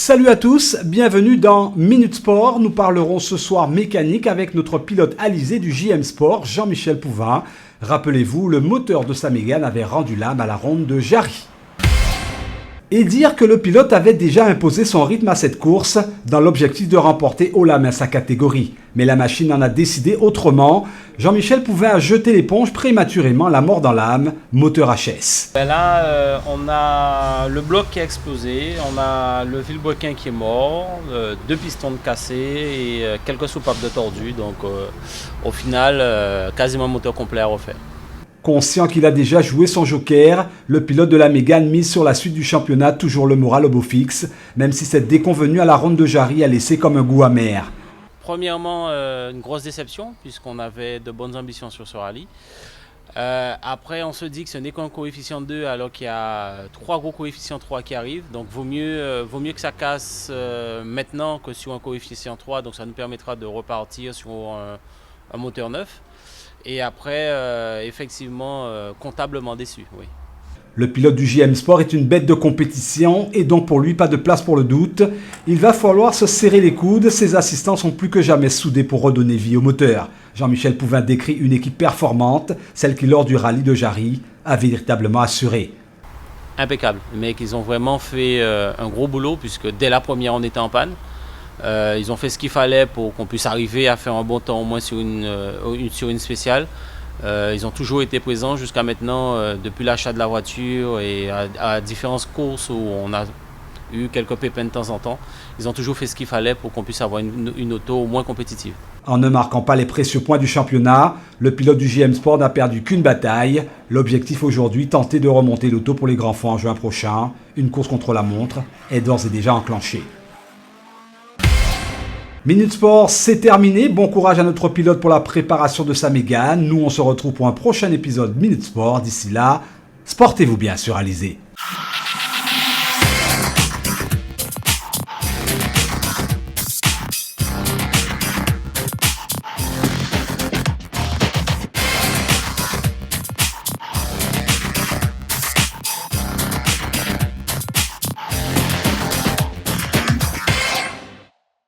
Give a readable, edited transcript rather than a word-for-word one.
Salut à tous, bienvenue dans Minute Sport. Nous parlerons ce soir mécanique avec notre pilote alizé du JM Sport, Jean-Michel Pouvin. Rappelez-vous, le moteur de sa Mégane avait rendu l'âme à la ronde de Jarry. Et dire que le pilote avait déjà imposé son rythme à cette course dans l'objectif de remporter haut la main sa catégorie. Mais la machine en a décidé autrement. Jean-Michel Pouvin a jeté l'éponge prématurément, la mort dans l'âme, moteur HS. Là, on a le bloc qui a explosé, on a le vilebrequin qui est mort, 2 pistons de cassés et quelques soupapes de tordus. Donc au final, quasiment moteur complet à refaire. Conscient qu'il a déjà joué son joker, le pilote de la Mégane mise sur la suite du championnat, toujours le moral au beau fixe, même si cette déconvenue à la ronde de Jarry a laissé comme un goût amer. Premièrement, une grosse déception, puisqu'on avait de bonnes ambitions sur ce rallye. Après, on se dit que ce n'est qu'un coefficient 2, alors qu'il y a 3 gros coefficients 3 qui arrivent. Donc, vaut mieux que ça casse maintenant que sur un coefficient 3. Donc, ça nous permettra de repartir sur un moteur neuf. Et après, effectivement, comptablement déçu, oui. Le pilote du JM Sport est une bête de compétition et donc pour lui, pas de place pour le doute. Il va falloir se serrer les coudes, ses assistants sont plus que jamais soudés pour redonner vie au moteur. Jean-Michel Pouvin décrit une équipe performante, celle qui lors du rallye de Jarry a véritablement assuré. Impeccable, les mecs, ils ont vraiment fait un gros boulot puisque dès la première, on était en panne. Ils ont fait ce qu'il fallait pour qu'on puisse arriver à faire un bon temps au moins sur une spéciale. Ils ont toujours été présents jusqu'à maintenant, depuis l'achat de la voiture et à différentes courses où on a eu quelques pépins de temps en temps. Ils ont toujours fait ce qu'il fallait pour qu'on puisse avoir une auto au moins compétitive. En ne marquant pas les précieux points du championnat, le pilote du JM Sport n'a perdu qu'une bataille. L'objectif aujourd'hui, tenter de remonter l'auto pour les grands fonds en juin prochain. Une course contre la montre est d'ores et déjà enclenchée. Minute Sport, c'est terminé. Bon courage à notre pilote pour la préparation de sa Mégane. Nous, on se retrouve pour un prochain épisode Minute Sport. D'ici là, sportez-vous bien sur Alizé.